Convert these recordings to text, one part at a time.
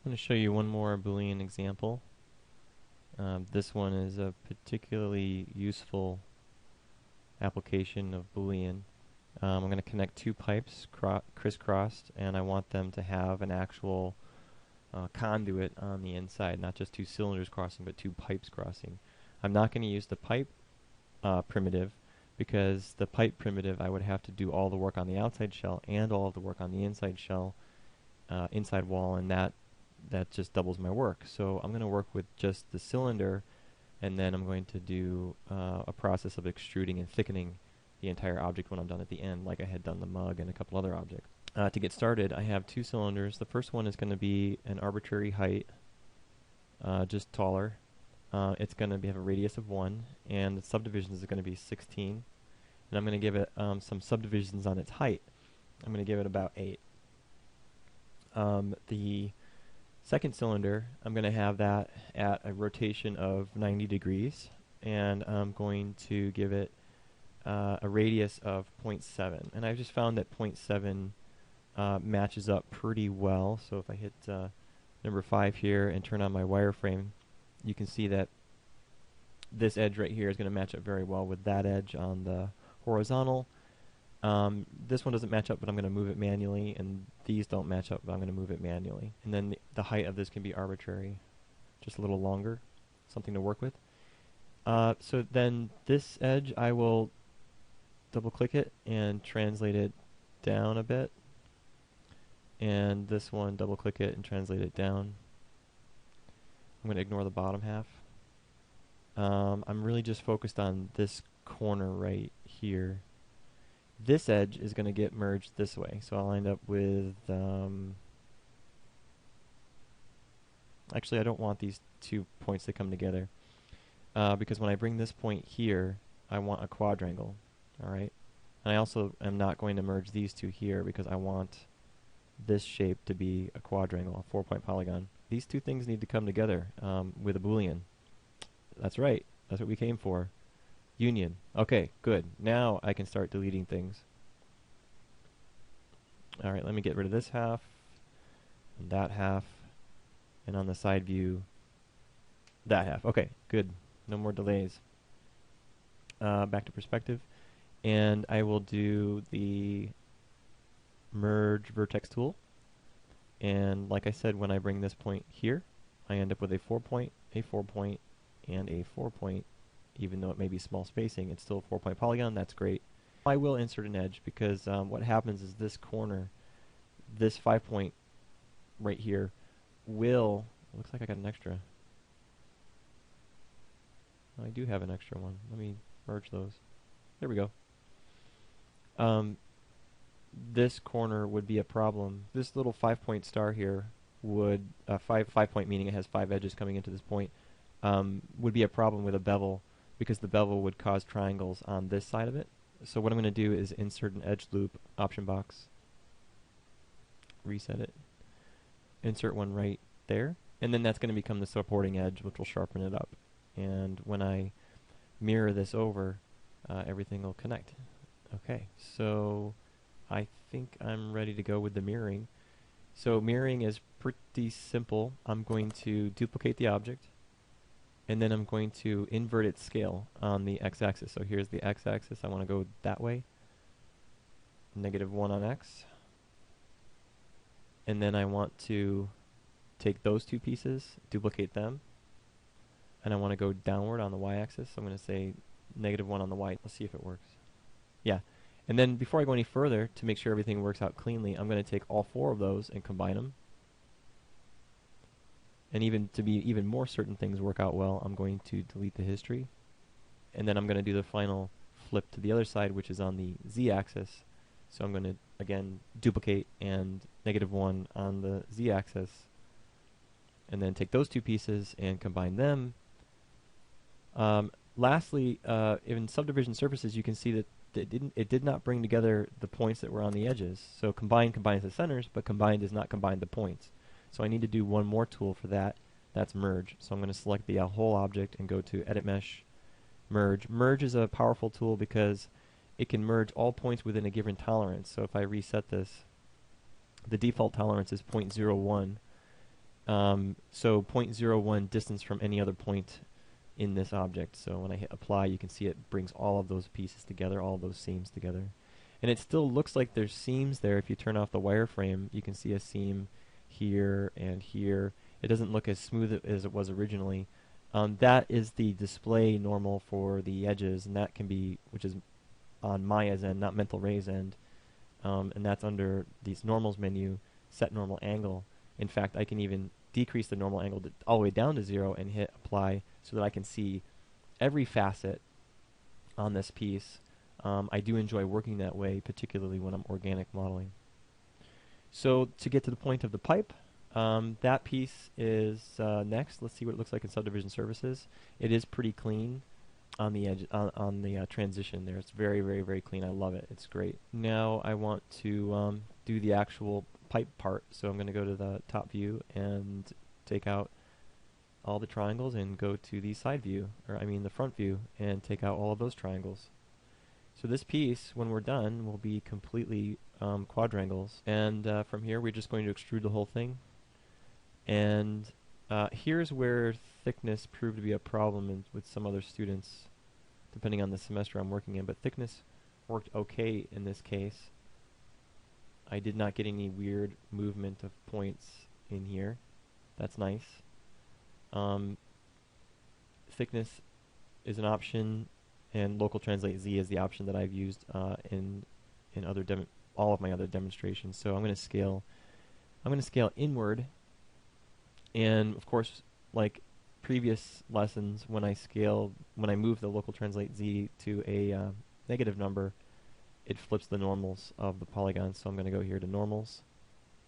I'm going to show you one more Boolean example. This one is a particularly useful application of Boolean. I'm going to connect two pipes crisscrossed, and I want them to have an actual conduit on the inside, not just two cylinders crossing, but two pipes crossing. I'm not going to use the pipe primitive, because the pipe primitive I would have to do all the work on the outside shell and all of the work on the inside shell, inside wall, and that just doubles my work. So I'm going to work with just the cylinder, and then I'm going to do a process of extruding and thickening the entire object when I'm done at the end, like I had done the mug and a couple other objects. To get started, I have two cylinders. The first one is going to be an arbitrary height, just taller. It's going to have a radius of 1, and the subdivisions is going to be 16. And I'm going to give it some subdivisions on its height. I'm going to give it about 8. The second cylinder, I'm going to have that at a rotation of 90 degrees, and I'm going to give it a radius of 0.7. And I've just found that 0.7 matches up pretty well. So if I hit number 5 here and turn on my wireframe, you can see that this edge right here is going to match up very well with that edge on the horizontal. This one doesn't match up, but I'm going to move it manually, and these don't match up, but I'm going to move it manually. And then the height of this can be arbitrary, just a little longer, something to work with. So then this edge, I will double-click it and translate it down a bit. And this one, double-click it and translate it down. I'm going to ignore the bottom half. I'm really just focused on this corner right here. This edge is going to get merged this way, so I'll end up with actually I don't want these 2 points to come together, because when I bring this point here, I want a quadrangle. Alright, and I also am not going to merge these two here because I want this shape to be a quadrangle, a 4-point polygon. These two things need to come together with a Boolean. That's right, that's what we came for. Union. Okay, good. Now I can start deleting things. Alright, let me get rid of this half, and that half, and on the side view, that half. Okay, good. No more delays. Back to perspective. And I will do the merge vertex tool. And like I said, when I bring this point here, I end up with a 4-point, a 4-point, and a 4-point. Even though it may be small spacing, it's still a 4-point polygon. That's great. I will insert an edge because what happens is this corner, this 5-point right here, will... Looks like I got an extra. I do have an extra one. Let me merge those. There we go. This corner would be a problem. This little 5-point star here would, 5-point meaning it has 5 edges coming into this point, would be a problem with a bevel, because the bevel would cause triangles on this side of it. So what I'm going to do is insert an edge loop option box, reset it, insert one right there, and then that's going to become the supporting edge, which will sharpen it up. And when I mirror this over, everything will connect. Okay, so I think I'm ready to go with the mirroring. So mirroring is pretty simple. I'm going to duplicate the object, and then I'm going to invert its scale on the x-axis. So here's the x-axis. I want to go that way. -1 on x. And then I want to take those two pieces, duplicate them, and I want to go downward on the y-axis. So I'm going to say -1 on the y. Let's see if it works. Yeah. And then before I go any further, to make sure everything works out cleanly, I'm going to take all 4 of those and combine them. And even to be even more certain things work out well, I'm going to delete the history. And then I'm going to do the final flip to the other side, which is on the z-axis. So I'm going to, again, duplicate and -1 on the z-axis. And then take those two pieces and combine them. Lastly, in subdivision surfaces, you can see that it did not bring together the points that were on the edges. So combined combines the centers, but combined does not combine the points. So I need to do one more tool for that. That's merge. So I'm going to select the whole object and go to Edit Mesh, Merge. Merge is a powerful tool because it can merge all points within a given tolerance. So if I reset this, the default tolerance is 0.01. So 0.01 distance from any other point in this object. So when I hit apply, you can see it brings all of those pieces together, all of those seams together. And it still looks like there's seams there. If you turn off the wireframe, you can see a seam here and here. It doesn't look as smooth as it was originally. That is the display normal for the edges, and that can be, which is on Maya's end, not Mental Ray's end. And that's under these normals menu, set normal angle. In fact, I can even decrease the normal angle all the way down to 0 and hit apply so that I can see every facet on this piece. I do enjoy working that way, particularly when I'm organic modeling. So to get to the point of the pipe, that piece is next. Let's see what it looks like in subdivision surfaces. It is pretty clean on the edge, on the transition there. It's very, very, very clean. I love it. It's great. Now I want to do the actual pipe part. So I'm going to go to the top view and take out all the triangles and go to the side view, or I mean the front view, and take out all of those triangles. So this piece, when we're done, will be completely quadrangles. And from here, we're just going to extrude the whole thing. And here's where thickness proved to be a problem with some other students, depending on the semester I'm working in. But thickness worked okay in this case. I did not get any weird movement of points in here. That's nice. Thickness is an option, and local translate Z is the option that I've used in other all of my other demonstrations. So I'm going to scale inward, and of course, like previous lessons, when I move the local translate Z to a negative number, it flips the normals of the polygon. So I'm going to go here to normals,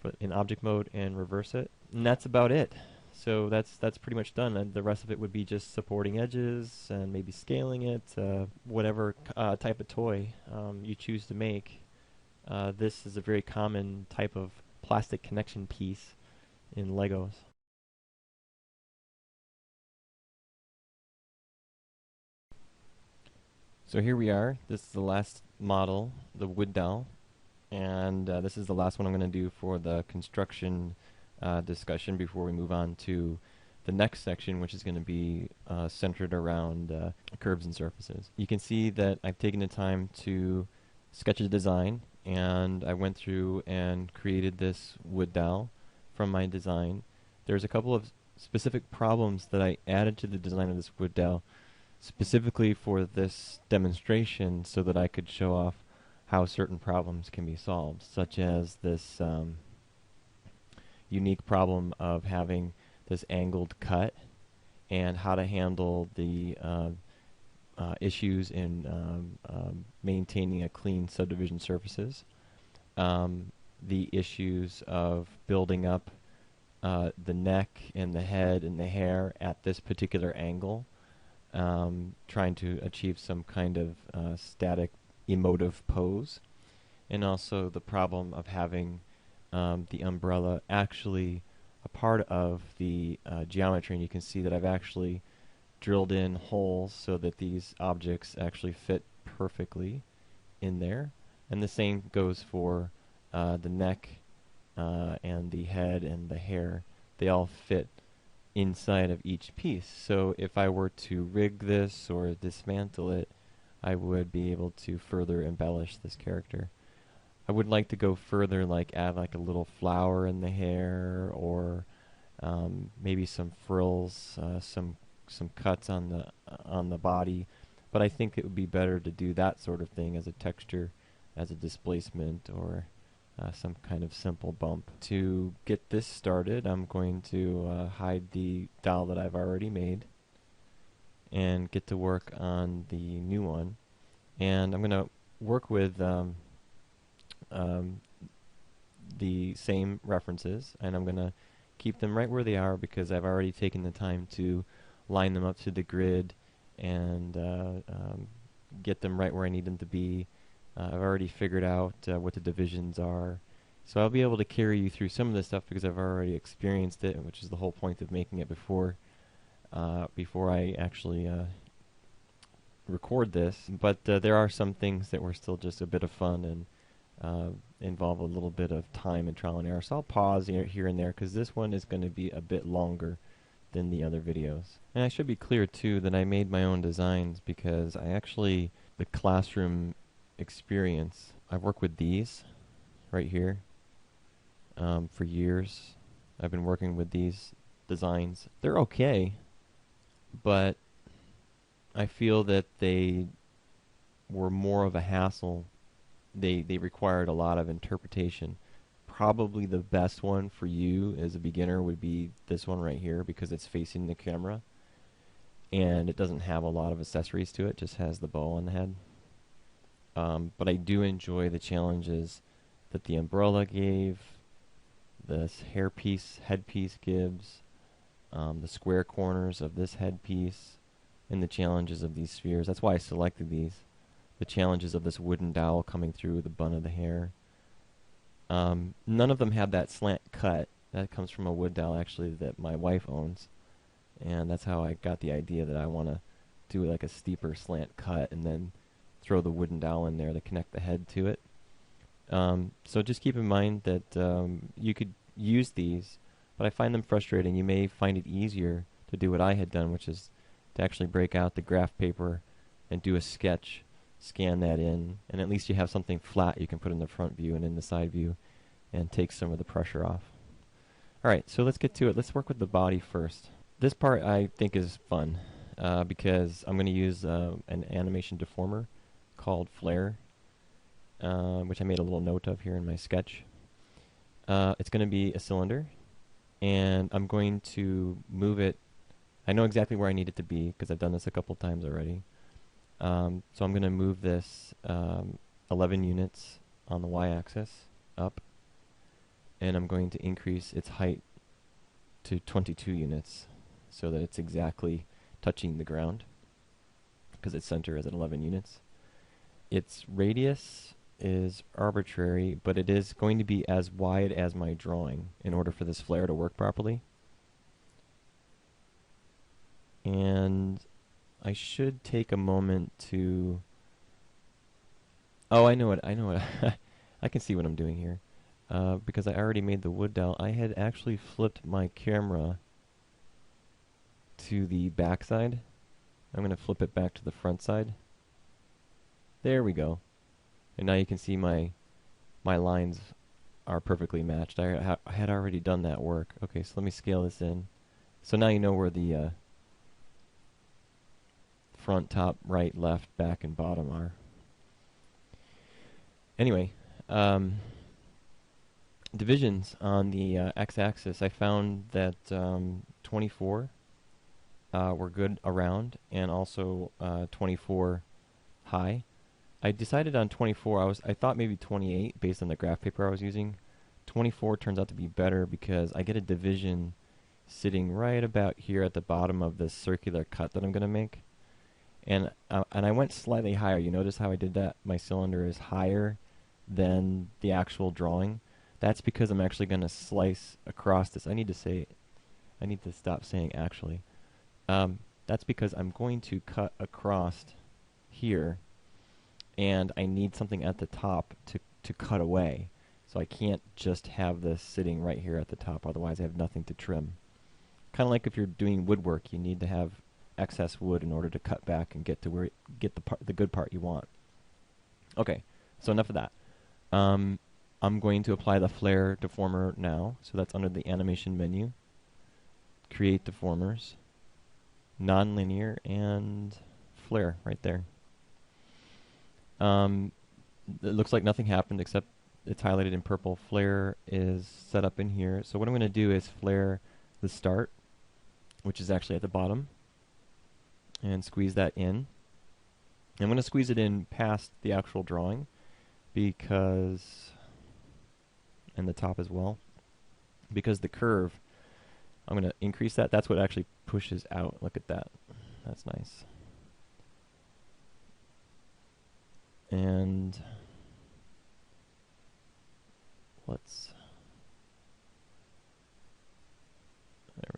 put in object mode, and reverse it, and that's about it. So that's pretty much done, and the rest of it would be just supporting edges and maybe scaling it, whatever type of toy you choose to make. This is a very common type of plastic connection piece in Legos. So here we are. This is the last model, the wood doll, and this is the last one I'm going to do for the construction discussion before we move on to the next section, which is going to be centered around curves and surfaces. You can see that I've taken the time to sketch a design, and I went through and created this wood dowel from my design. There's a couple of specific problems that I added to the design of this wood dowel specifically for this demonstration so that I could show off how certain problems can be solved, such as this unique problem of having this angled cut and how to handle the issues in maintaining a clean subdivision surfaces, the issues of building up the neck and the head and the hair at this particular angle, trying to achieve some kind of static emotive pose, and also the problem of having the umbrella actually a part of the geometry. And you can see that I've actually drilled in holes so that these objects actually fit perfectly in there. And the same goes for the neck and the head and the hair. They all fit inside of each piece. So if I were to rig this or dismantle it, I would be able to further embellish this character. I would like to go further, like add like a little flower in the hair, or maybe some frills, some cuts on the body. But I think it would be better to do that sort of thing as a texture, as a displacement, or some kind of simple bump. To get this started, I'm going to hide the doll that I've already made and get to work on the new one. And I'm going to work with the same references, and I'm going to keep them right where they are because I've already taken the time to line them up to the grid and get them right where I need them to be. I've already figured out what the divisions are. So I'll be able to carry you through some of this stuff because I've already experienced it, which is the whole point of making it before I actually record this. But there are some things that were still just a bit of fun, and uh, involve a little bit of time and trial and error. So I'll pause here and there because this one is going to be a bit longer than the other videos. And I should be clear too that I made my own designs because I actually, the classroom experience, I've worked with these right here for years. I've been working with these designs. They're okay, but I feel that they were more of a hassle. They required a lot of interpretation. Probably the best one for you as a beginner would be this one right here because it's facing the camera and it doesn't have a lot of accessories to it, just has the bow on the head. But I do enjoy the challenges that the umbrella gave, this headpiece gives, the square corners of this headpiece, and the challenges of these spheres. That's why I selected these. The challenges of this wooden dowel coming through the bun of the hair. None of them have that slant cut. That comes from a wood dowel actually that my wife owns. And that's how I got the idea that I want to do like a steeper slant cut and then throw the wooden dowel in there to connect the head to it. So just keep in mind that you could use these, but I find them frustrating. You may find it easier to do what I had done, which is to actually break out the graph paper and do a sketch, scan that in, and at least you have something flat you can put in the front view and in the side view and take some of the pressure off. Alright, so let's get to it. Let's work with the body first. This part I think is fun because I'm going to use an animation deformer called Flare, which I made a little note of here in my sketch. It's going to be a cylinder, and I'm going to move it. I know exactly where I need it to be because I've done this a couple times already. So I'm going to move this 11 units on the y-axis up, and I'm going to increase its height to 22 units so that it's exactly touching the ground because its center is at 11 units. Its radius is arbitrary, but it is going to be as wide as my drawing in order for this flare to work properly. And I should take a moment to... Oh, I know what. I can see what I'm doing here. Because I already made the wood dowel, I had actually flipped my camera to the back side. I'm going to flip it back to the front side. There we go. And now you can see my lines are perfectly matched. I had already done that work. Okay, so let me scale this in. So now you know where the front, top, right, left, back, and bottom are. Anyway, divisions on the x-axis, I found that 24 were good around, and also 24 high. I decided on 24. I thought maybe 28 based on the graph paper I was using. 24 turns out to be better because I get a division sitting right about here at the bottom of this circular cut that I'm going to make. And I went slightly higher. You notice how I did that? My cylinder is higher than the actual drawing. That's because I'm actually going to slice across this. I need to stop saying actually. That's because I'm going to cut across here, and I need something at the top to cut away. So I can't just have this sitting right here at the top, otherwise I have nothing to trim. Kind of like if you're doing woodwork, you need to have excess wood in order to cut back and get to the good part you want. Okay, so enough of that. I'm going to apply the Flare deformer now, so that's under the animation menu. Create deformers, nonlinear, and Flare right there. It looks like nothing happened except it's highlighted in purple. Flare is set up in here. So what I'm going to do is flare the start, which is actually at the bottom, and squeeze that in. I'm going to squeeze it in past the actual drawing because, and the top as well, because the curve, I'm going to increase that. That's what actually pushes out. Look at that. That's nice. And there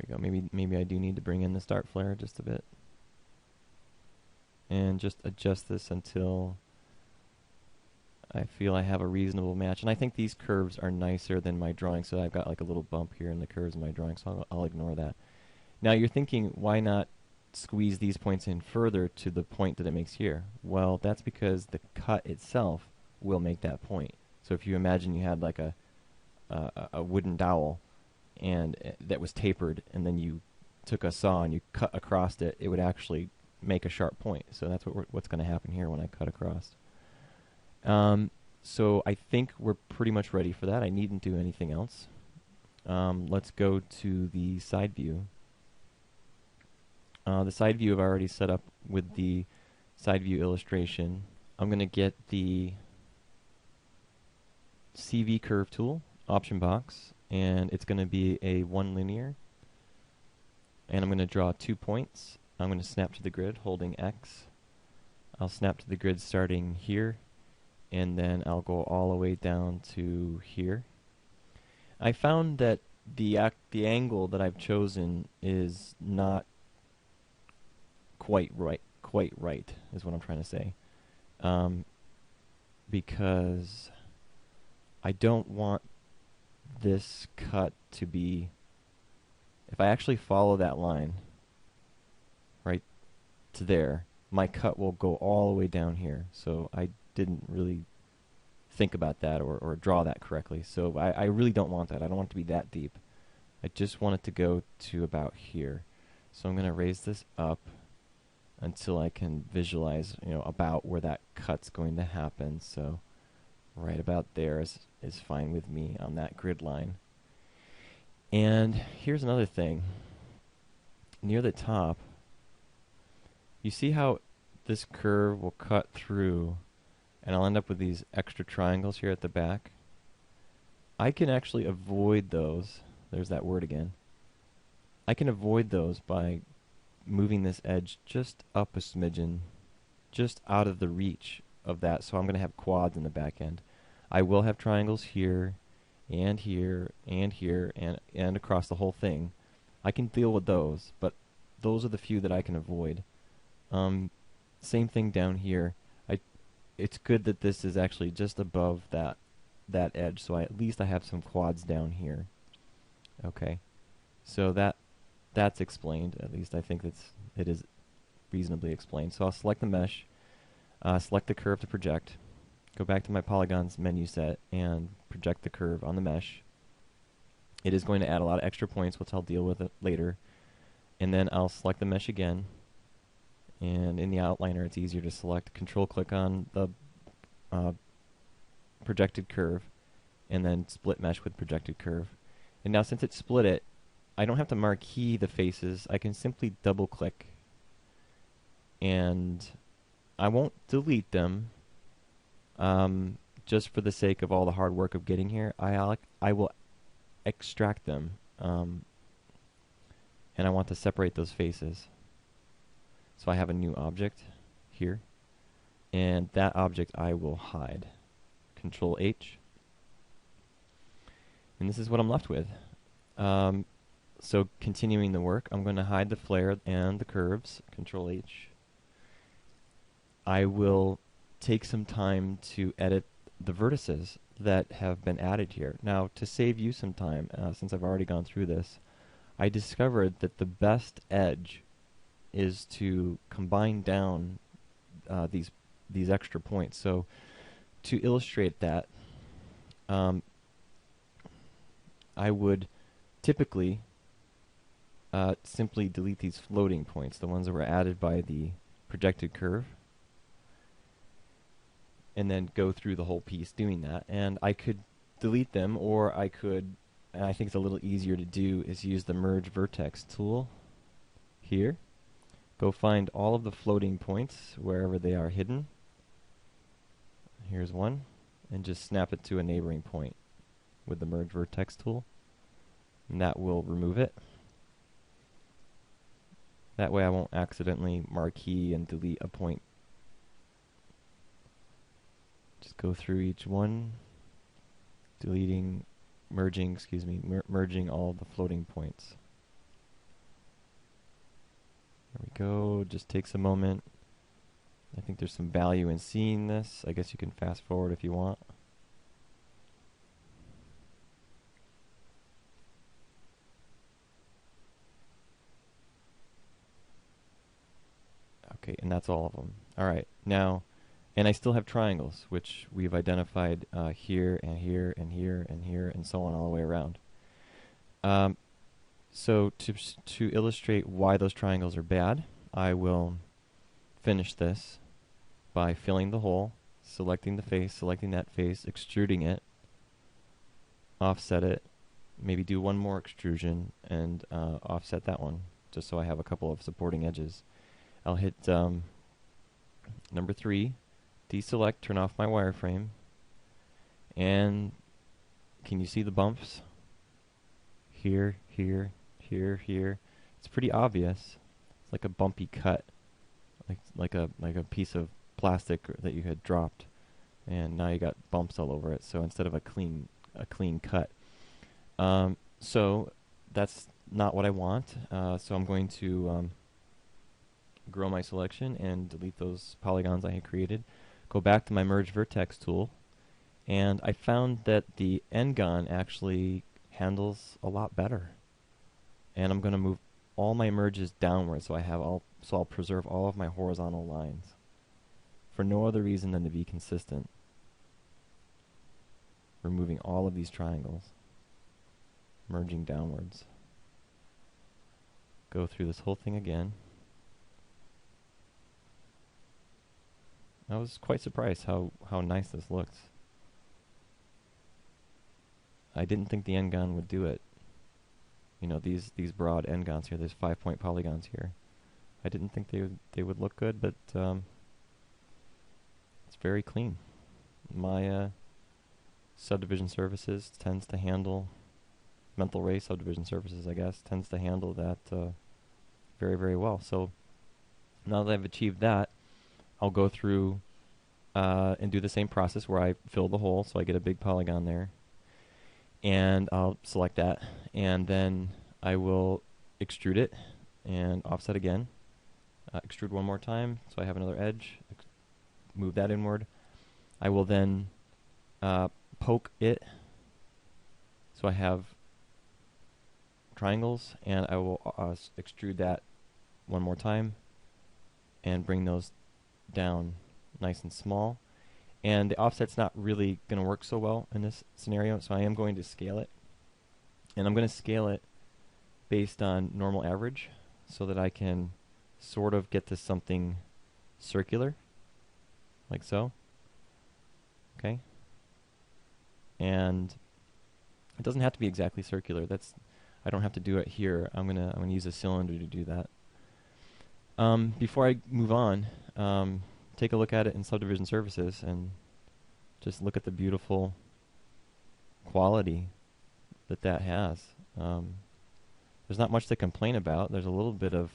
we go. Maybe I do need to bring in the start flare just a bit. And just adjust this until I feel I have a reasonable match. And I think these curves are nicer than my drawing, so I've got like a little bump here in the curves of my drawing, so I'll ignore that. Now you're thinking, why not squeeze these points in further to the point that it makes here? Well, that's because the cut itself will make that point. So if you imagine you had like a wooden dowel and that was tapered, and then you took a saw and you cut across it, it would actually make a sharp point. So that's what's going to happen here when I cut across. So I think we're pretty much ready for that. I needn't do anything else. Let's go to the side view. The side view I've already set up with the side view illustration. I'm going to get the CV curve tool, option box, and it's going to be a one linear. And I'm going to draw 2 points. I'm going to snap to the grid holding X. I'll snap to the grid starting here, and then I'll go all the way down to here. I found that the angle that I've chosen is not quite right is what I'm trying to say, because I don't want this cut to be, if I actually follow that line right to there, my cut will go all the way down here. So I didn't really think about that or draw that correctly. So I really don't want that. I don't want it to be that deep. I just want it to go to about here. So I'm going to raise this up until I can visualize, about where that cut's going to happen. So right about there is fine with me on that grid line. And here's another thing. Near the top, you see how this curve will cut through, and I'll end up with these extra triangles here at the back? I can actually avoid those. There's that word again. I can avoid those by moving this edge just up a smidgen, just out of the reach of that. So I'm going to have quads in the back end. I will have triangles here, and here, and here, and across the whole thing. I can deal with those, but those are the few that I can avoid. Same thing down here. It's good that this is actually just above that edge, so at least I have some quads down here. Okay, so that's explained. At least I think it is reasonably explained. So I'll select the mesh, select the curve to project, go back to my polygons menu set, and project the curve on the mesh. It is going to add a lot of extra points, which I'll deal with it later. And then I'll select the mesh again. And in the outliner, it's easier to select. Control-click on the projected curve, and then split mesh with projected curve. And now since it split it, I don't have to marquee the faces. I can simply double-click. And I won't delete them. Just for the sake of all the hard work of getting here, I will extract them. And I want to separate those faces. So I have a new object here, and that object I will hide. Control H. And this is what I'm left with. So continuing the work, I'm going to hide the flare and the curves. Control H. I will take some time to edit the vertices that have been added here. Now, to save you some time, since I've already gone through this, I discovered that the best edge is to combine down these extra points. So to illustrate that, I would typically simply delete these floating points, the ones that were added by the projected curve, and then go through the whole piece doing that. And I could delete them, or I could, and I think it's a little easier to do, is use the merge vertex tool here. Go find all of the floating points wherever they are hidden. Here's one, and just snap it to a neighboring point with the merge vertex tool, and that will remove it. That way I won't accidentally marquee and delete a point. Just go through each one, merging all the floating points. There we go. Just takes a moment. I think there's some value in seeing this. I guess you can fast forward if you want. Okay, and that's all of them. All right, now, and I still have triangles, which we've identified here and here and here and here and so on all the way around. So to illustrate why those triangles are bad, I will finish this by filling the hole, selecting the face, selecting that face, extruding it, offset it, maybe do one more extrusion, and offset that one, just so I have a couple of supporting edges. I'll hit number 3, deselect, turn off my wireframe, and can you see the bumps? Here, here, here, here. It's pretty obvious. It's like a bumpy cut, like a piece of plastic that you had dropped, and now you got bumps all over it. So instead of a clean cut, so that's not what I want. So I'm going to grow my selection and delete those polygons I had created. Go back to my merge vertex tool, and I found that the N-gon actually handles a lot better. And I'm going to move all my merges downward, so I'll preserve all of my horizontal lines for no other reason than to be consistent. Removing all of these triangles, merging downwards. Go through this whole thing again. I was quite surprised how nice this looks. I didn't think the N-gon would do it. You know, these broad N-gons here, there's 5-point polygons here. I didn't think they would look good, but it's very clean. My subdivision surfaces tends to handle, mental ray subdivision surfaces, I guess, tends to handle that very, very well. So now that I've achieved that, I'll go through and do the same process where I fill the hole, so I get a big polygon there. And I'll select that, and then I will extrude it and offset again. Extrude one more time, so I have another edge. Move that inward. I will then poke it, so I have triangles, and I will extrude that one more time and bring those down nice and small. And the offset's not really going to work so well in this scenario, so I am going to scale it. And I'm going to scale it based on normal average so that I can sort of get to something circular, like so. Okay? And it doesn't have to be exactly circular. I don't have to do it here. I'm gonna use a cylinder to do that. Before I move on, take a look at it in subdivision surfaces and just look at the beautiful quality that has. There's not much to complain about. There's a little bit of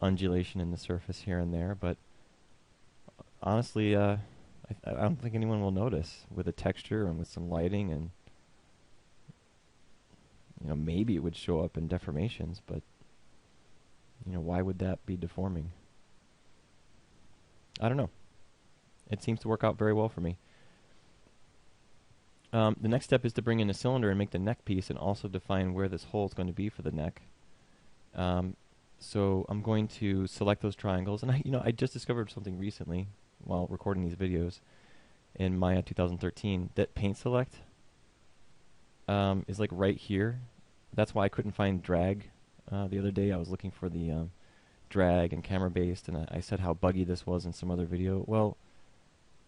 undulation in the surface here and there, but honestly, I don't think anyone will notice with the texture and with some lighting, and you know, maybe it would show up in deformations, but you know, why would that be deforming? I don't know. It seems to work out very well for me. The next step is to bring in a cylinder and make the neck piece, and also define where this hole is going to be for the neck. So I'm going to select those triangles, and I just discovered something recently while recording these videos in Maya 2013, that paint select is like right here. That's why I couldn't find drag the other day. I was looking for the drag and camera based, and I said how buggy this was in some other video. Well,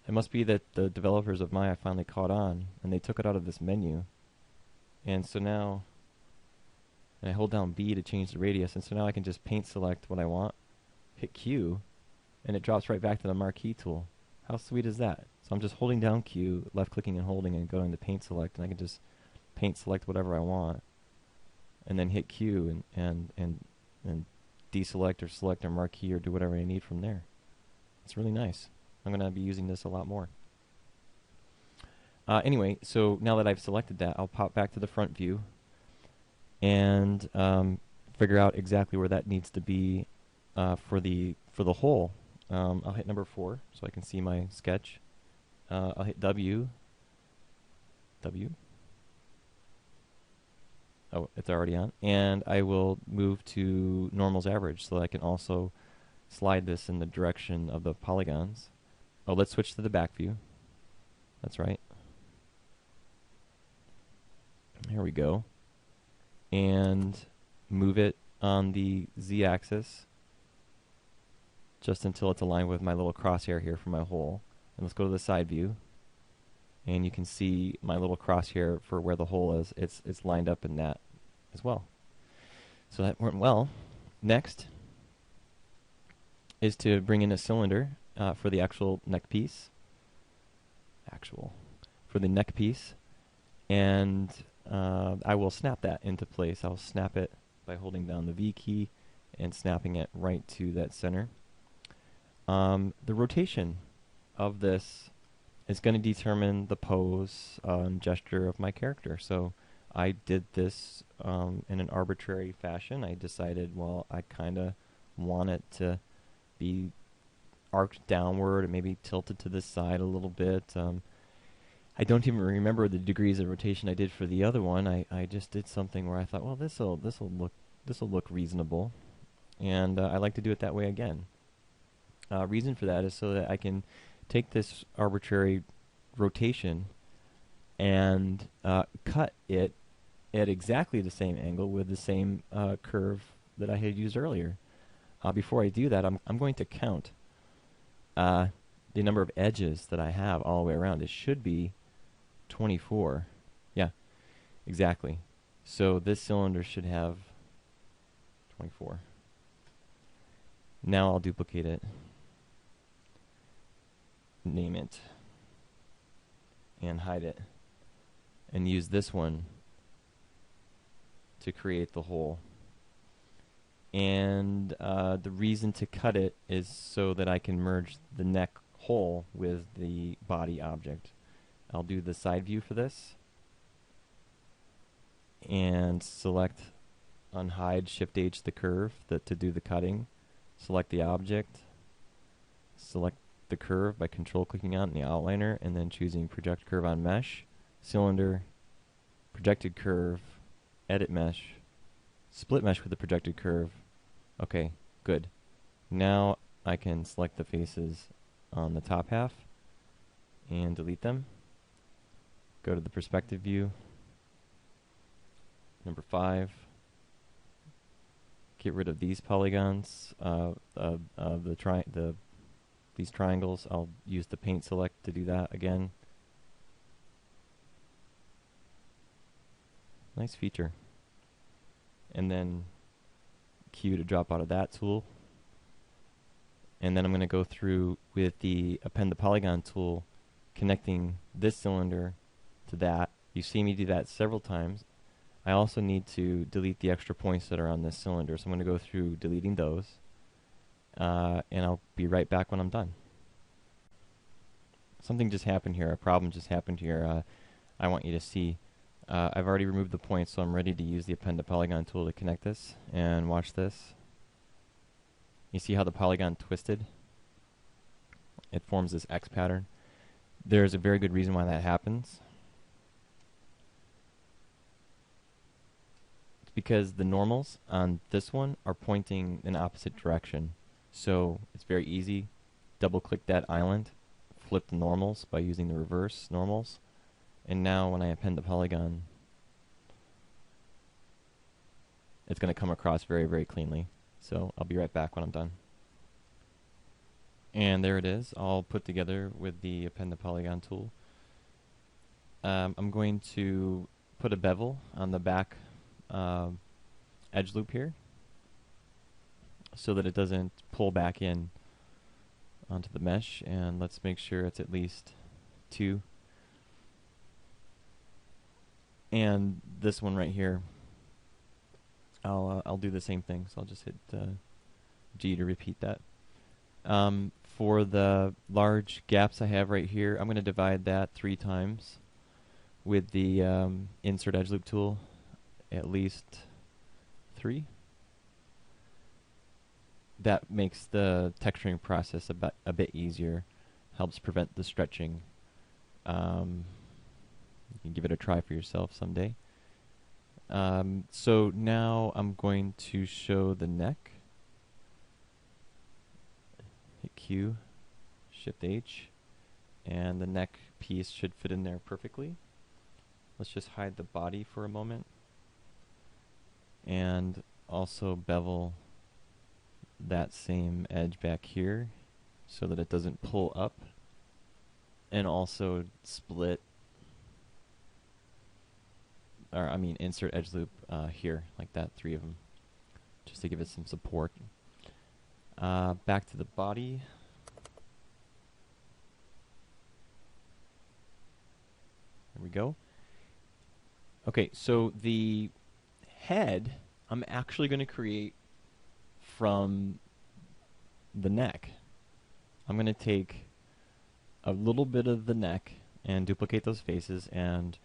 it must be that the developers of Maya finally caught on, and they took it out of this menu. And so now, and I hold down B to change the radius, and so now I can just paint select what I want, hit Q, and it drops right back to the marquee tool. How sweet is that? So I'm just holding down Q, left clicking and holding, and going to paint select, and I can just paint select whatever I want, and then hit Q and deselect or select or marquee or do whatever I need from there. It's really nice. I'm going to be using this a lot more. Anyway, so now that I've selected that, I'll pop back to the front view and figure out exactly where that needs to be for the hole. I'll hit number 4 so I can see my sketch. I'll hit W. Oh, it's already on. And I will move to normal's average so that I can also slide this in the direction of the polygons. Oh, let's switch to the back view. That's right. Here we go. And move it on the z-axis just until it's aligned with my little crosshair here for my hole. And let's go to the side view. And you can see my little crosshair for where the hole is. It's lined up in that as well. So that went well. Next is to bring in a cylinder for the actual neck piece. For the neck piece. And I will snap that into place. I'll snap it by holding down the V key and snapping it right to that center. The rotation of this is going to determine the pose and gesture of my character. So I did this in an arbitrary fashion. I decided, well, I kind of want it to be arced downward and maybe tilted to the side a little bit. I don't even remember the degrees of rotation I did for the other one. I just did something where I thought, well, this'll look reasonable, and I like to do it that way again. Reason for that is so that I can take this arbitrary rotation and cut it at exactly the same angle with the same curve that I had used earlier. Before I do that, I'm going to count the number of edges that I have all the way around. It should be 24. Yeah, exactly. So this cylinder should have 24. Now I'll duplicate it, name it, and hide it, and use this one to create the hole. And the reason to cut it is so that I can merge the neck hole with the body object. I'll do the side view for this and select unhide, shift H the curve to do the cutting. Select the object, select the curve by control clicking on the outliner and then choosing project curve on mesh, cylinder, projected curve, edit mesh, split mesh with the projected curve. Okay, good. Now I can select the faces on the top half and delete them. Go to the perspective view, number 5. Get rid of these polygons, these triangles. I'll use the paint select to do that again. Nice feature. And then Q to drop out of that tool. And then I'm going to go through with the append the polygon tool, connecting this cylinder to that. You see me do that several times. I also need to delete the extra points that are on this cylinder, so I'm going to go through deleting those, and I'll be right back when I'm done. Something just happened here, a problem just happened here. I want you to see. I've already removed the points, so I'm ready to use the append to polygon tool to connect this, and watch this. You see how the polygon twisted? It forms this X pattern. There's a very good reason why that happens. Because the normals on this one are pointing in opposite direction. So it's very easy. Double click that island, flip the normals by using the reverse normals, and now when I append the polygon, it's going to come across very, very cleanly. So I'll be right back when I'm done. And there it is, all put together with the append the polygon tool. I'm going to put a bevel on the back edge loop here so that it doesn't pull back in onto the mesh, and let's make sure it's at least 2. And this one right here, I'll do the same thing, so I'll just hit G to repeat that. For the large gaps I have right here, I'm going to divide that 3 times with the insert edge loop tool, at least 3. that makes the texturing process a bit easier, helps prevent the stretching. You can give it a try for yourself someday. So now I'm going to show the neck. Hit Q, Shift H, and the neck piece should fit in there perfectly. Let's just hide the body for a moment, and also bevel that same edge back here so that it doesn't pull up, and also split, or I mean insert edge loop here, like that, 3 of them, just to give it some support. Back to the body. There we go. Okay, so the head I'm actually going to create from the neck. I'm going to take a little bit of the neck and duplicate those faces and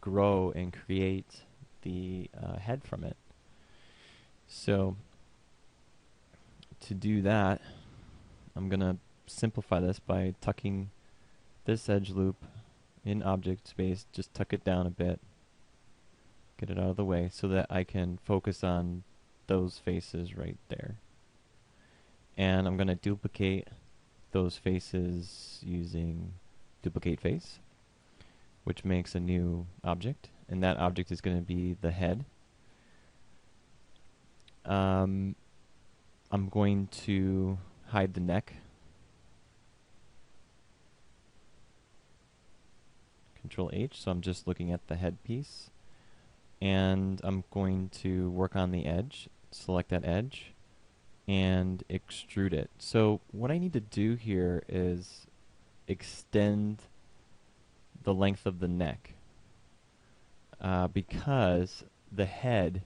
grow and create the head from it. So to do that, I'm going to simplify this by tucking this edge loop in object space, just tuck it down a bit, get it out of the way so that I can focus on those faces right there. And I'm going to duplicate those faces using duplicate face, which makes a new object, and that object is going to be the head. I'm going to hide the neck. Control H, so I'm just looking at the head piece. And I'm going to work on the edge, select that edge, and extrude it. So what I need to do here is extend the length of the neck, because the head,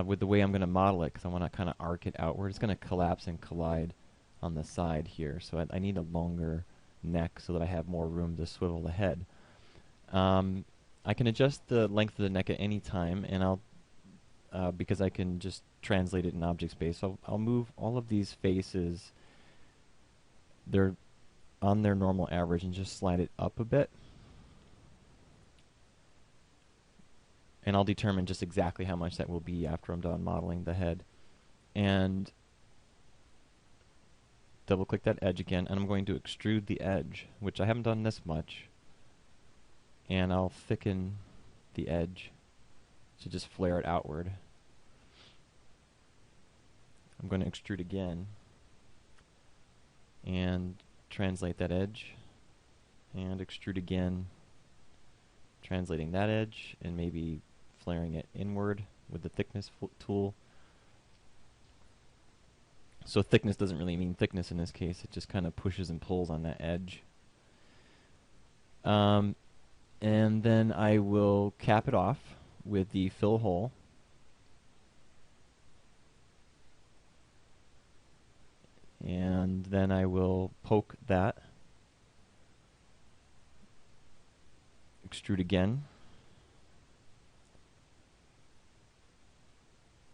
with the way I'm going to model it, because I want to kind of arc it outward, it's going to collapse and collide on the side here. So I need a longer neck so that I have more room to swivel the head. I can adjust the length of the neck at any time, and I'll because I can just translate it in object space. So I'll move all of these faces, they're on their normal average, and just slide it up a bit. And I'll determine just exactly how much that will be after I'm done modeling the head. And double click that edge again, and I'm going to extrude the edge, which I haven't done this much. And I'll thicken the edge to just flare it outward. I'm going to extrude again and translate that edge, and extrude again, translating that edge and maybe flaring it inward with the thickness tool. So thickness doesn't really mean thickness in this case, it just kind of pushes and pulls on that edge. And then I will cap it off with the fill hole. And then I will poke that, extrude again,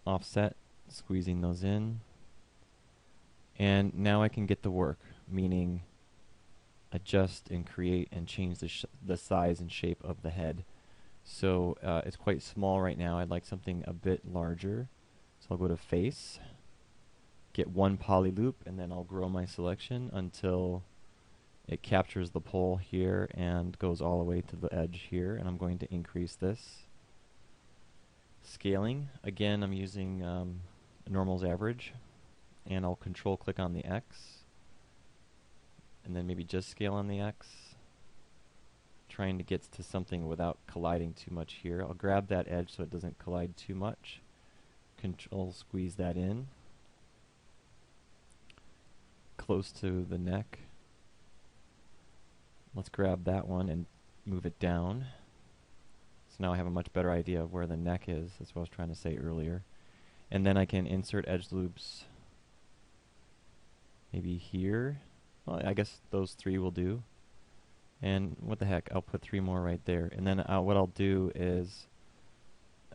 offset, squeezing those in. And now I can get to work, meaning adjust and create and change the size and shape of the head. So it's quite small right now. I'd like something a bit larger. So I'll go to face, get one poly loop, and then I'll grow my selection until it captures the pole here and goes all the way to the edge here. And I'm going to increase this. Scaling, again, I'm using normal's average, and I'll control click on the X, and then maybe just scale on the X, trying to get to something without colliding too much here. I'll grab that edge so it doesn't collide too much. Control squeeze that in, close to the neck. Let's grab that one and move it down. So now I have a much better idea of where the neck is. That's what I was trying to say earlier. And then I can insert edge loops maybe here. Well, I guess those 3 will do. And what the heck, I'll put 3 more right there. And then what I'll do is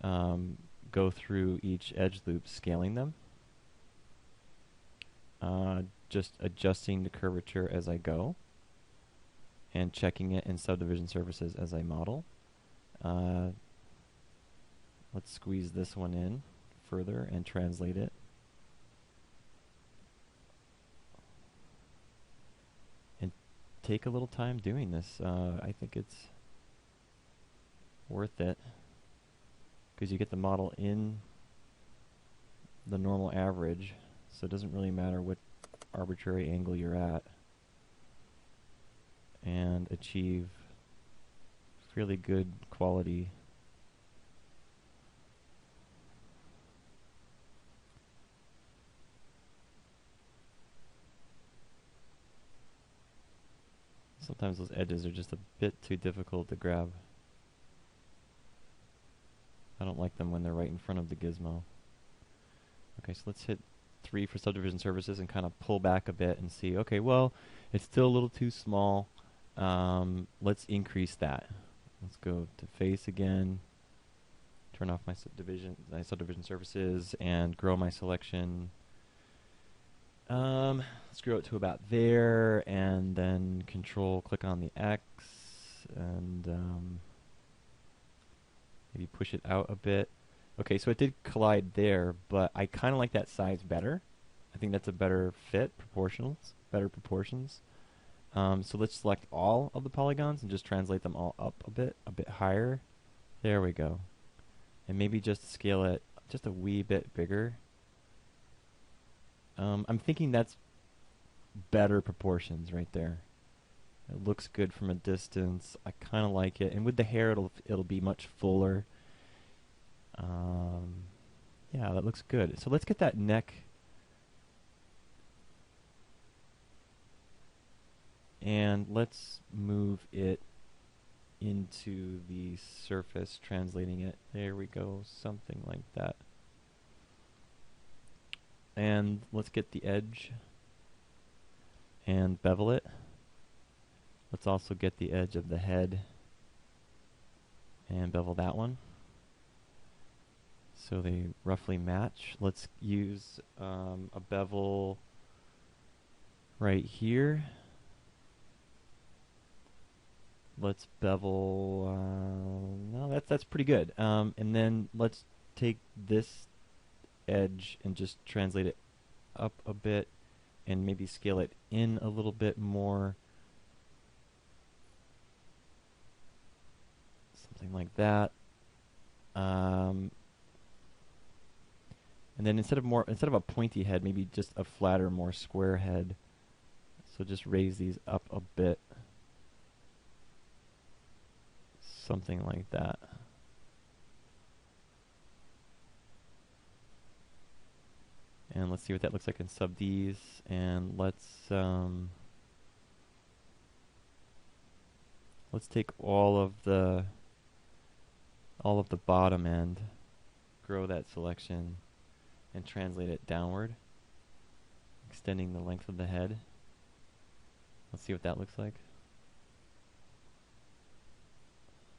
go through each edge loop, scaling them. just adjusting the curvature as I go and checking it in subdivision surfaces as I model. Let's squeeze this one in further and translate it. And take a little time doing this. I think it's worth it because you get the model in the normal average, so it doesn't really matter what arbitrary angle you're at, and achieve really good quality. Sometimes those edges are just a bit too difficult to grab. I don't like them when they're right in front of the gizmo. Okay, so let's hit 3 for subdivision surfaces and kind of pull back a bit and see, okay, well, it's still a little too small. Let's increase that. Let's go to face again, turn off my subdivision surfaces, and grow my selection. Let's grow it to about there, and then click on the X, and maybe push it out a bit. Okay, so it did collide there, but I kind of like that size better. I think that's a better fit, better proportions. So let's select all of the polygons and just translate them all up a bit higher. There we go. And maybe just scale it just a wee bit bigger. I'm thinking that's better proportions right there. It looks good from a distance. I kind of like it, and with the hair, it'll be much fuller. Yeah, that looks good. So let's get that neck, and let's move it into the surface, translating it. There we go, something like that. And let's get the edge and bevel it. Let's also get the edge of the head and bevel that one, so they roughly match. Let's use a bevel right here. Let's bevel, no, that's pretty good. And then let's take this edge and just translate it up a bit and maybe scale it in a little bit more. Something like that. And then instead of a pointy head, maybe just a flatter, more square head. So just raise these up a bit. Something like that. And let's see what that looks like in sub Ds. And let's take all of the bottom end, grow that selection, and translate it downward, extending the length of the head. Let's see what that looks like.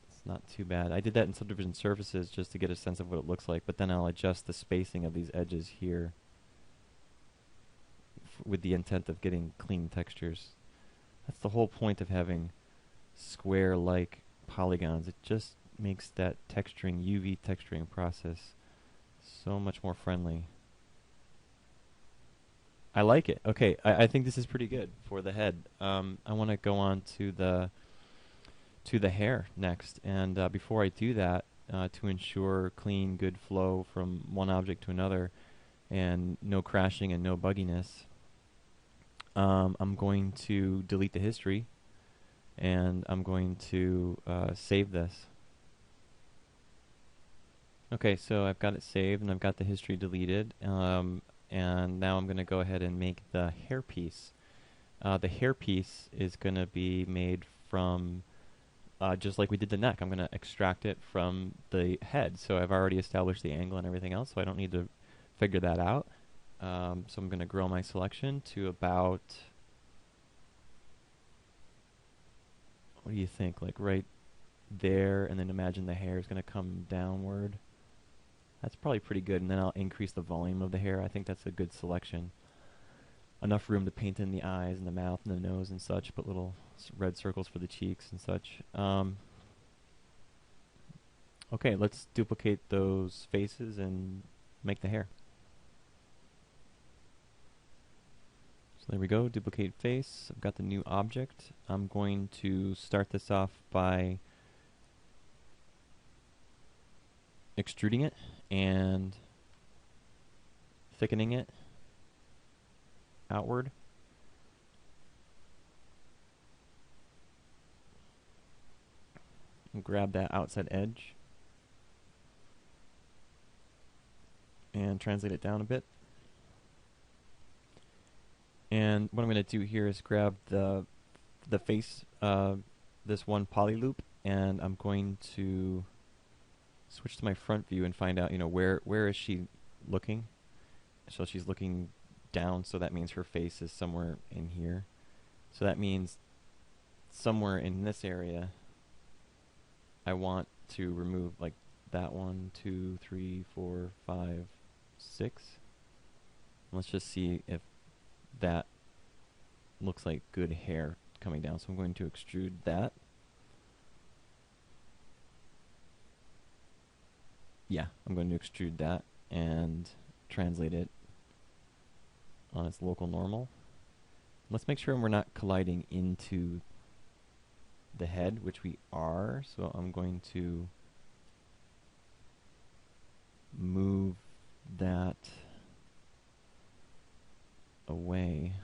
It's not too bad. I did that in subdivision surfaces just to get a sense of what it looks like, but then I'll adjust the spacing of these edges here with the intent of getting clean textures. That's the whole point of having square-like polygons. It just makes that texturing, UV texturing process so much more friendly. I like it. Okay, I think this is pretty good for the head. I want to go on to the hair next, and before I do that, to ensure clean, good flow from one object to another, and no crashing and no bugginess, I'm going to delete the history, and I'm going to save this. Okay, so I've got it saved, and I've got the history deleted, and now I'm going to go ahead and make the hairpiece. The hairpiece is going to be made from, just like we did the neck, I'm going to extract it from the head. So I've already established the angle and everything else, so I don't need to figure that out. So I'm going to grow my selection to about, what do you think, like right there, and then imagine the hair is going to come downward. That's probably pretty good, and then I'll increase the volume of the hair. I think that's a good selection. enough room to paint in the eyes and the mouth and the nose and such, put little red circles for the cheeks and such. Okay, let's duplicate those faces and make the hair. So there we go, duplicate face. I've got the new object. I'm going to start this off by extruding it and thickening it outward. And grab that outside edge and translate it down a bit. And what I'm going to do here is grab the face, this one poly loop, and I'm going to switch to my front view and find out, where is she looking? So she's looking down, so that means her face is somewhere in here. So that means somewhere in this area, I want to remove like that 1, 2, 3, 4, 5, 6. Let's just see if that looks like good hair coming down. So I'm going to extrude that. Yeah, I'm going to extrude that and translate it on its local normal. Let's make sure we're not colliding into the head, which we are. So I'm going to move that away.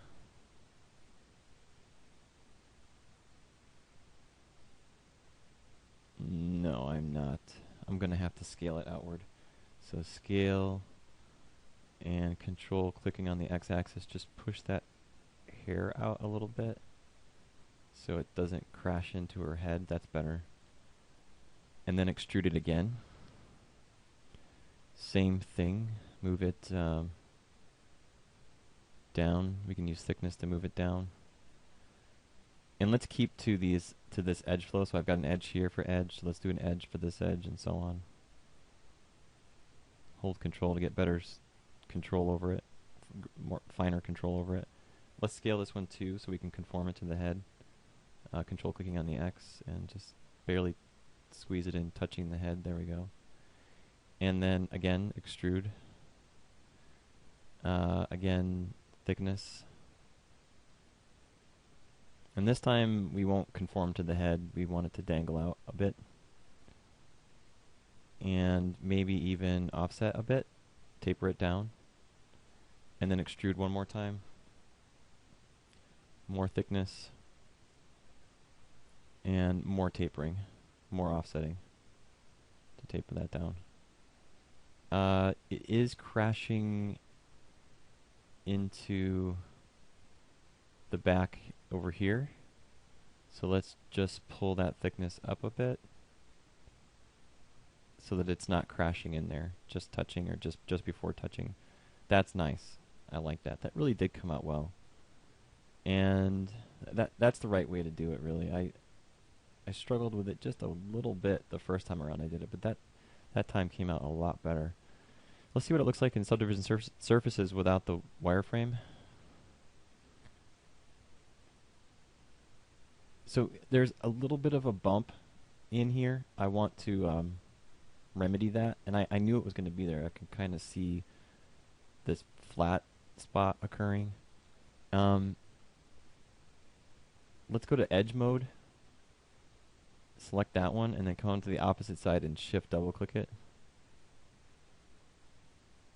No, I'm not. I'm going to have to scale it outward. So scale and control, clicking on the x-axis, just push that hair out a little bit so it doesn't crash into her head. That's better. And then extrude it again. Same thing. Move it down. We can use thickness to move it down. And let's keep to this edge flow. So I've got an edge here for edge. So let's do an edge for this edge and so on. Hold control to get better control over it, more finer control over it. Let's scale this one too so we can conform it to the head. Control clicking on the X and just barely squeeze it in, touching the head. There we go. And then again, extrude. Again, thickness. And this time we won't conform to the head. We want it to dangle out a bit. And maybe even offset a bit. Taper it down. And then extrude one more time. More thickness. And more tapering. More offsetting. To taper that down. It is crashing into the back over here. So let's just pull that thickness up a bit so that it's not crashing in there, just touching or just before touching. That's nice. I like that. That really did come out well. And that's the right way to do it, really. I struggled with it just a little bit the first time around I did it, but that time came out a lot better. Let's see what it looks like in subdivision surfaces without the wireframe. So there's a little bit of a bump in here. I want to remedy that, and I knew it was going to be there. I can kind of see this flat spot occurring. Let's go to edge mode. Select that one, and then come to the opposite side and shift double click it.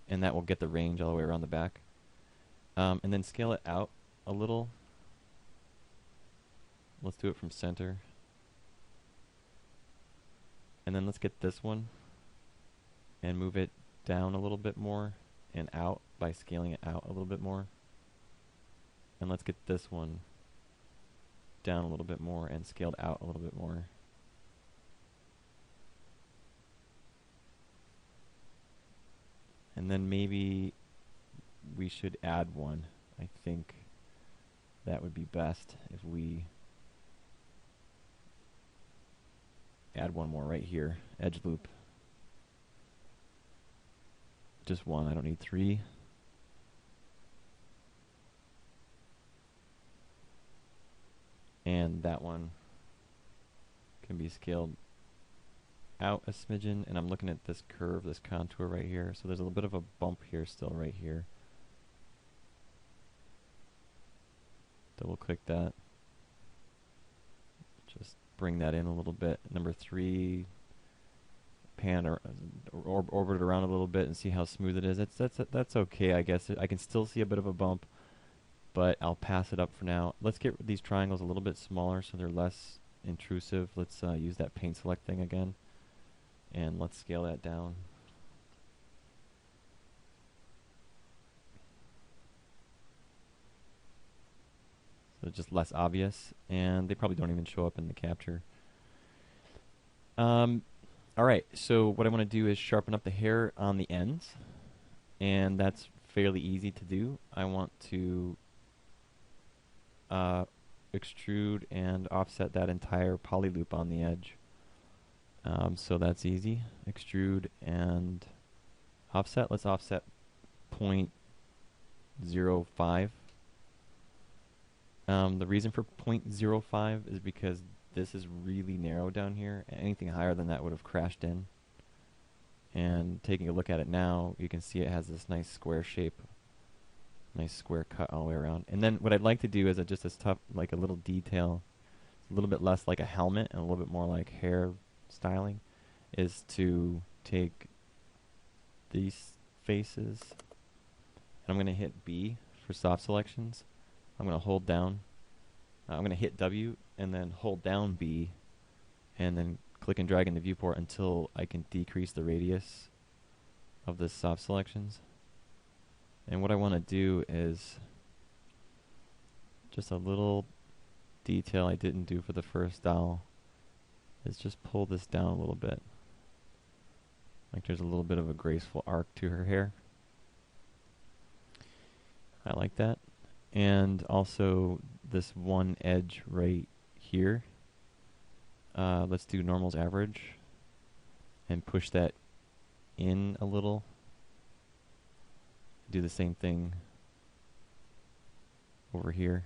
And that will get the range all the way around the back. And then scale it out a little. Let's do it from center. And then let's get this one and move it down a little bit more and out by scaling it out a little bit more. And let's get this one down a little bit more and scaled out a little bit more. And then maybe we should add one. I think that would be best if we add one more right here. Edge loop. Just one. I don't need three. and that one can be scaled out a smidgen, and I'm looking at this curve, this contour right here, so there's a little bit of a bump here still right here. Double click that. Just bring that in a little bit. Number 3, pan or orbit it around a little bit and see how smooth it is. That's okay, I guess. I can still see a bit of a bump, but I'll pass it up for now. Let's get these triangles a little bit smaller so they're less intrusive. Let's use that paint select thing again, and let's scale that down. So just less obvious, and they probably don't even show up in the capture. Alright, so what I want to do is sharpen up the hair on the ends, and that's fairly easy to do. I want to extrude and offset that entire poly loop on the edge. So that's easy. Extrude and offset. Let's offset 0.05. The reason for 0.05 is because this is really narrow down here. Anything higher than that would have crashed in. And taking a look at it now, you can see it has this nice square shape, nice square cut all the way around. And then what I'd like to do is just as tough, like a little detail, a little bit less like a helmet and a little bit more like hair styling, is to take these faces, and I'm going to hit B for soft selections. I'm going to hold down. I'm going to hit W and then hold down B, and then click and drag in the viewport until I can decrease the radius of the soft selections. And what I want to do is just a little detail I didn't do for the first doll is just pull this down a little bit. Like there's a little bit of a graceful arc to her hair. I like that. And also this one edge right here. Let's do normal's average and push that in a little. Do the same thing over here.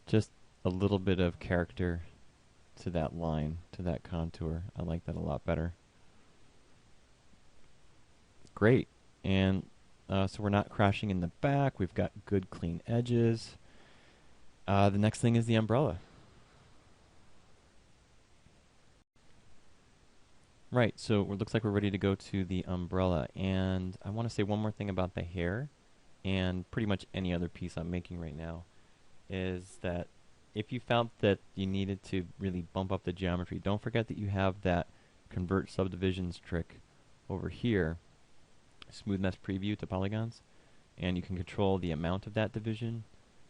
Just a little bit of character to that line, to that contour. I like that a lot better. Great. And so we're not crashing in the back. We've got good clean edges. The next thing is the umbrella. Right, so it looks like we're ready to go to the umbrella. And I want to say one more thing about the hair, and pretty much any other piece I'm making right now, is that if you felt that you needed to really bump up the geometry, don't forget that you have that convert subdivisions trick over here, smooth mesh preview to polygons, and you can control the amount of that division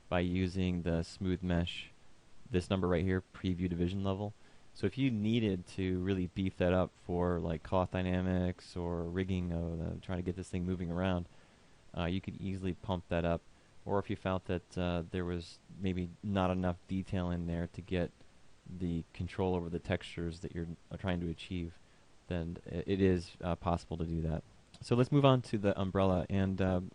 by using the smooth mesh, this number right here, preview division level. So if you needed to really beef that up for like cloth dynamics or rigging, trying to get this thing moving around, you could easily pump that up. Or if you felt that there was maybe not enough detail in there to get the control over the textures that you're trying to achieve, then it is possible to do that. So let's move on to the umbrella, and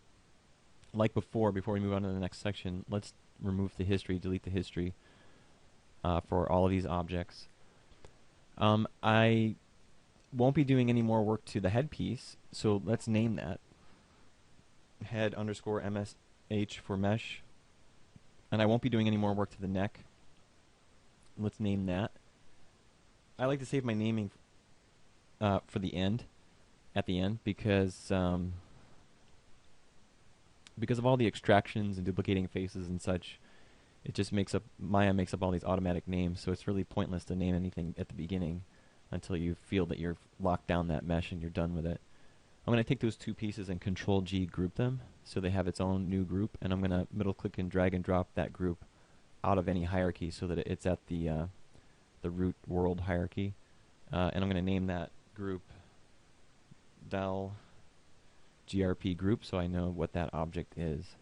like before we move on to the next section, let's remove the history, delete the history for all of these objects. I won't be doing any more work to the headpiece, so let's name that head underscore MSH for mesh, and I won't be doing any more work to the neck. Let's name that. I like to save my naming for the end, at the end, because of all the extractions and duplicating faces and such. It just makes up, Maya makes up all these automatic names, so it's really pointless to name anything at the beginning until you feel that you're locked down that mesh and you're done with it. I'm going to take those two pieces and Control G group them so they have its own new group, and I'm going to middle click and drag and drop that group out of any hierarchy so that it's at the root world hierarchy. And I'm going to name that group del grp group so I know what that object is.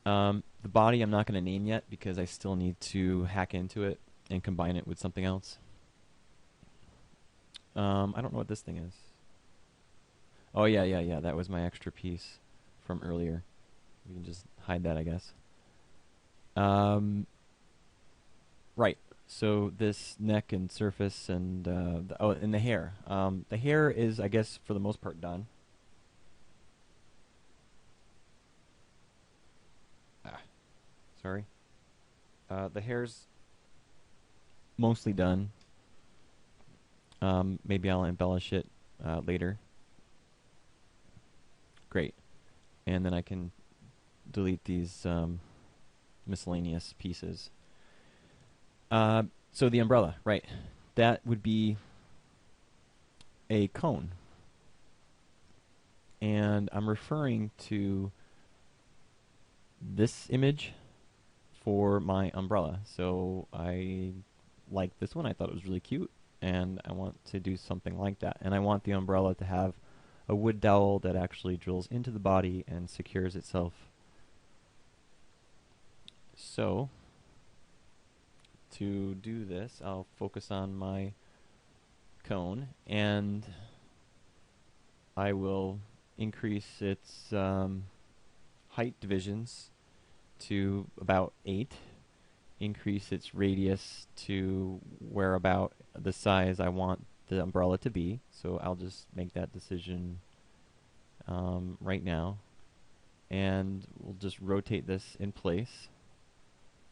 The body I'm not going to name yet because I still need to hack into it and combine it with something else. I don't know what this thing is. Oh yeah, that was my extra piece from earlier. We can just hide that, I guess. Um, right. So this neck and surface and and the hair. The hair is, I guess, for the most part done. Ah, sorry. The hair's mostly done. Maybe I'll embellish it later. Great. And then I can delete these miscellaneous pieces. So the umbrella, right. That would be a cone. And I'm referring to this image for my umbrella. So I like this one. I thought it was really cute. And I want to do something like that. And I want the umbrella to have a wood dowel that actually drills into the body and secures itself. So to do this, I'll focus on my cone, and I will increase its height divisions to about 8, increase its radius to where about the size I want the umbrella to be. So I'll just make that decision right now, and we'll just rotate this in place.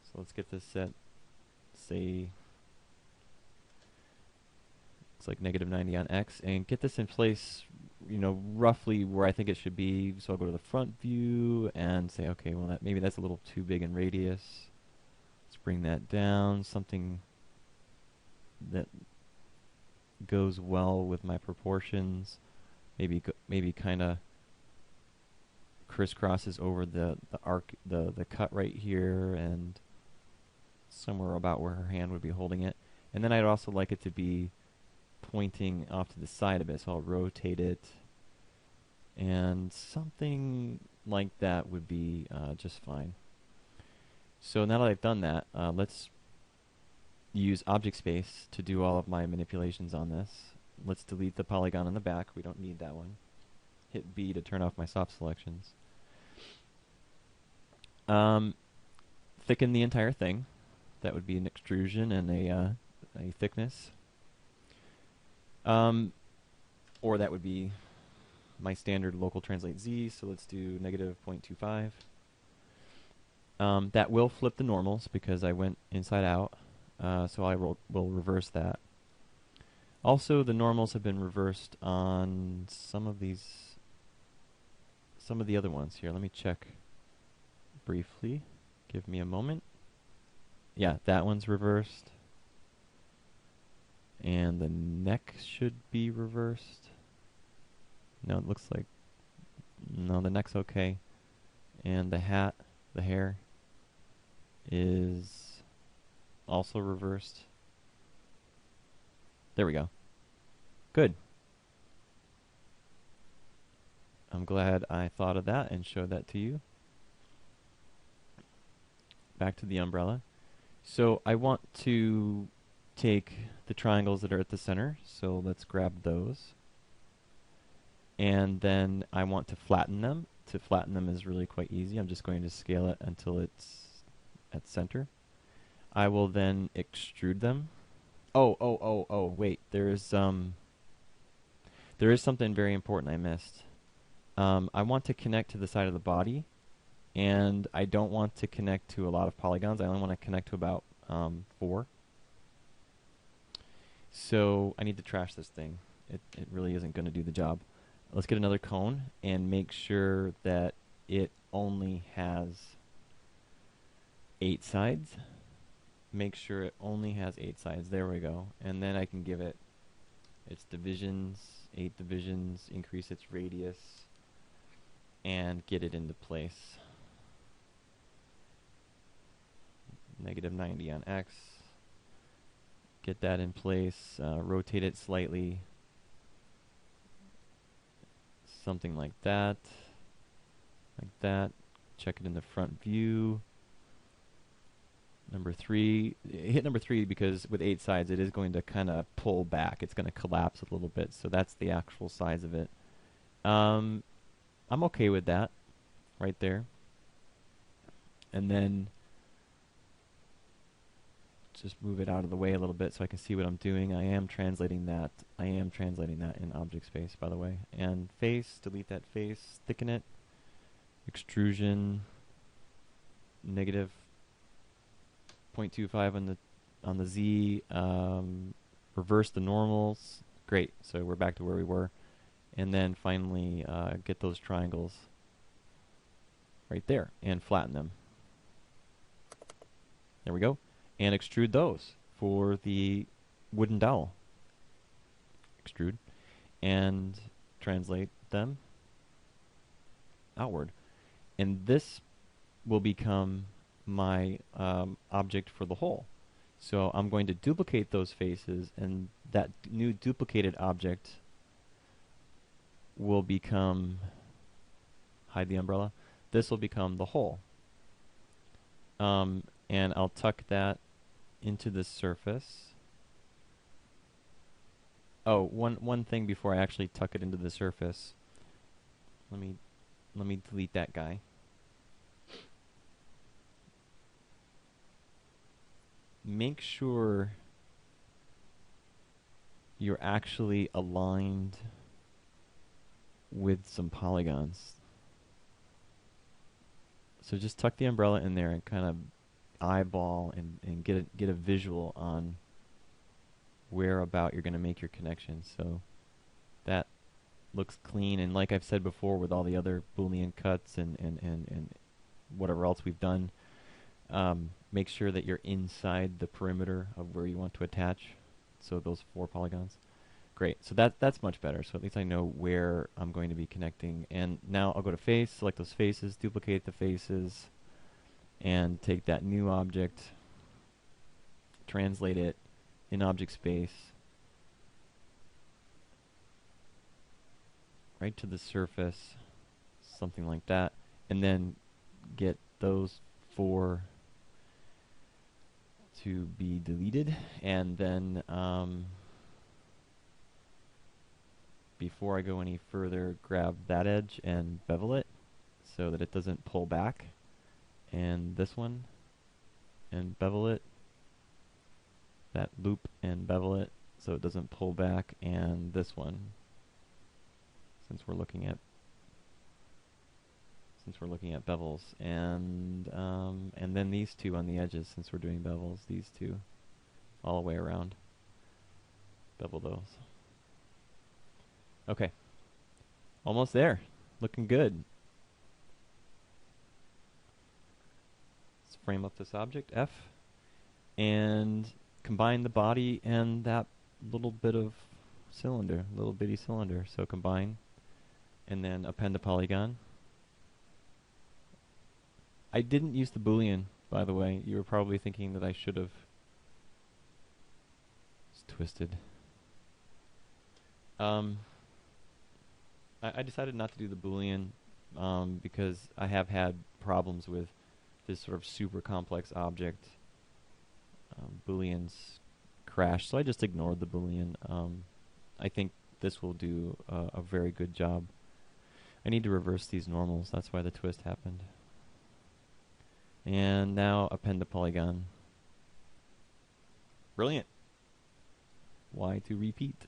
So let's get this at, say, it's like -90 on X, and get this in place, roughly where I think it should be. So I'll go to the front view and say, okay, well, maybe that's a little too big in radius. Let's bring that down, something that goes well with my proportions. Maybe kind of crisscrosses over the arc, the cut right here, and somewhere about where her hand would be holding it. And then I'd also like it to be pointing off to the side a bit, so I'll rotate it, and something like that would be just fine. So now that I've done that, let's use Object Space to do all of my manipulations on this. Let's delete the polygon in the back. We don't need that one. Hit B to turn off my soft selections. Thicken the entire thing. That would be an extrusion and a thickness. Or that would be my standard local translate Z, so let's do -0.25. That will flip the normals because I went inside out, so I will reverse that. Also, the normals have been reversed on some of the other ones here. Let me check briefly. Give me a moment. Yeah, that one's reversed. And the neck should be reversed. No, it looks like... No, the neck's okay. And the hat, the hair, is also reversed. There we go. Good. I'm glad I thought of that and showed that to you. Back to the umbrella. So I want to take the triangles that are at the center, so let's grab those. And then I want to flatten them. To flatten them is really quite easy. I'm just going to scale it until it's at center. I will then extrude them. Oh, wait. There is something very important I missed. I want to connect to the side of the body, and I don't want to connect to a lot of polygons. I only want to connect to about 4. So I need to trash this thing. It really isn't going to do the job. Let's get another cone and make sure that it only has 8 sides. Make sure it only has 8 sides. There we go. And then I can give it its divisions, 8 divisions, increase its radius, and get it into place. -90 on X. Get that in place. Rotate it slightly. Something like that. Like that. Check it in the front view. Number 3. Hit number 3 because with 8 sides it is going to kind of pull back. It's going to collapse a little bit. So that's the actual size of it. I'm okay with that right there. and then just move it out of the way a little bit so I can see what I'm doing. I am translating that. I am translating that in object space, by the way. And face, delete that face, thicken it, extrusion, negative 0.25 on the Z, reverse the normals. Great, so we're back to where we were. And then finally get those triangles right there and flatten them. There we go. And extrude those for the wooden dowel. Extrude. And translate them outward. And this will become my object for the hole. So I'm going to duplicate those faces, and that new duplicated object will become, hide the umbrella, this will become the hole. And I'll tuck that into the surface. Oh, one thing before I actually tuck it into the surface. Let me delete that guy. Make sure you're actually aligned with some polygons. So just tuck the umbrella in there and kind of eyeball and get a visual on where about you're going to make your connection. So that looks clean, and like I've said before with all the other Boolean cuts and whatever else we've done, make sure that you're inside the perimeter of where you want to attach. So those 4 polygons. Great. So that's much better. So at least I know where I'm going to be connecting. And now I'll go to face, select those faces, duplicate the faces, and take that new object, translate it in object space right to the surface, something like that, and then get those 4 to be deleted, and then before I go any further, grab that edge and bevel it so that it doesn't pull back, and this one, and bevel it, that loop and bevel it so it doesn't pull back, and this one, since we're looking at bevels, and then these 2 on the edges, since we're doing bevels, these 2 all the way around, bevel those. Okay, almost there, looking good. Let's frame up this object, F, and combine the body and that little bit of cylinder, little bitty cylinder. So combine, and then append a polygon. I didn't use the Boolean, by the way. You were probably thinking that I should have. It's twisted. I decided not to do the Boolean because I have had problems with this sort of super complex object. Booleans crash, so I just ignored the Boolean. I think this will do a very good job. I need to reverse these normals, that's why the twist happened. And now append the polygon. Brilliant. Why to repeat?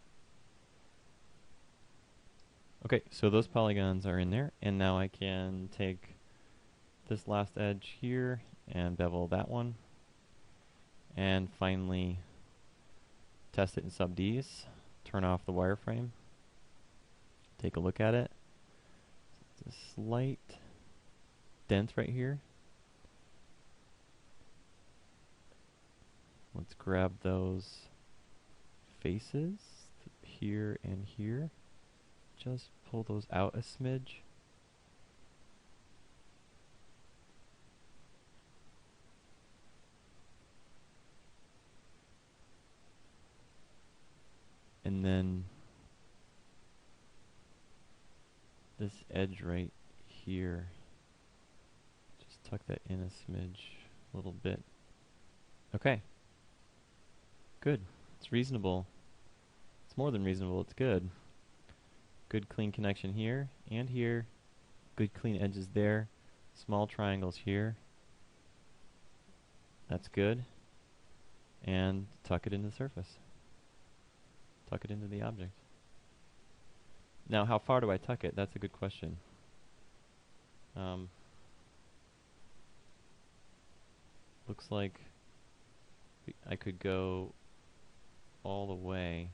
Okay, so those polygons are in there, and now I can take this last edge here and bevel that one, and finally test it in sub Ds, turn off the wireframe, take a look at it. It's a slight dent right here. Let's grab those faces here and here. Just pull those out a smidge. And then this edge right here, just tuck that in a smidge, a little bit. Okay. Good. It's reasonable. It's more than reasonable, it's good. Good clean connection here and here. Good clean edges there. Small triangles here. That's good. And tuck it into the surface. Tuck it into the object. Now, how far do I tuck it? That's a good question. Looks like I could go all the way.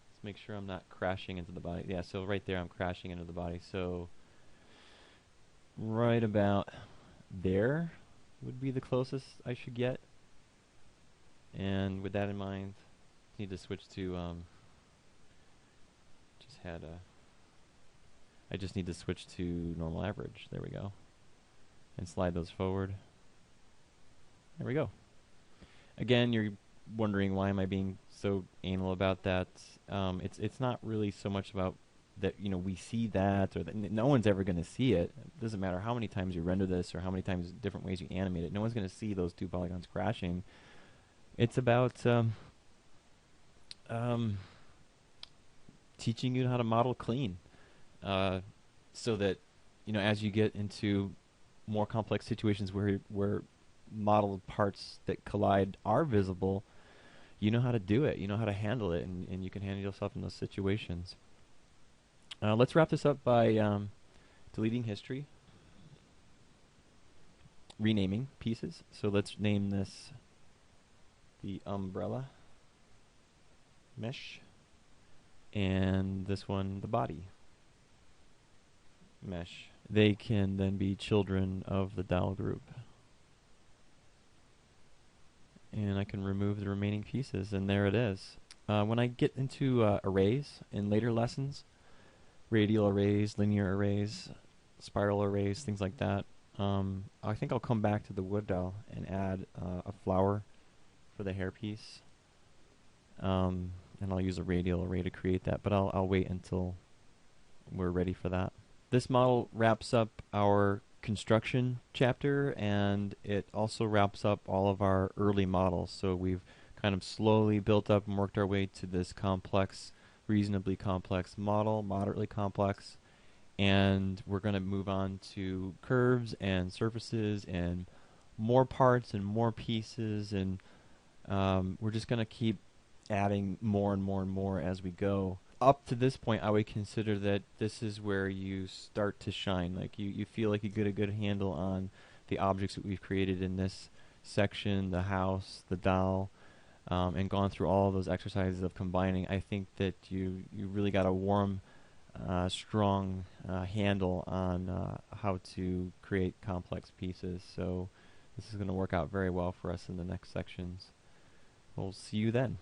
Let's make sure I'm not crashing into the body. Yeah, so right there I'm crashing into the body. So right about there would be the closest I should get. And with that in mind, need to switch to I just need to switch to normal average. There we go. And slide those forward. There we go. Again, you're wondering why am I being so anal about that? It's not really so much about that, you know, we see that, or that no one's ever going to see it. It doesn't matter how many times you render this or how many times different ways you animate it. No one's going to see those two polygons crashing. It's about teaching you how to model clean, so that, you know, as you get into more complex situations where modeled parts that collide are visible, you know how to do it, you know how to handle it, and you can handle yourself in those situations. Let's wrap this up by deleting history, renaming pieces. So let's name this the umbrella mesh, and this one the body mesh. They can then be children of the dowel group. And I can remove the remaining pieces, and there it is. When I get into arrays in later lessons, radial arrays, linear arrays, spiral arrays, things like that, I think I'll come back to the wood dowel and add a flower for the hairpiece. And I'll use a radial array to create that, but I'll wait until we're ready for that. This model wraps up our construction chapter, and it also wraps up all of our early models. So we've kind of slowly built up and worked our way to this complex, reasonably complex model, moderately complex, and we're going to move on to curves and surfaces and more parts and more pieces, and we're just going to keep adding more and more and more as we go. Up to this point, I would consider that this is where you start to shine. Like you feel like you get a good handle on the objects that we've created in this section, the house, the doll, and gone through all of those exercises of combining. I think that you really got a warm, strong handle on how to create complex pieces. So this is going to work out very well for us in the next sections. We'll see you then.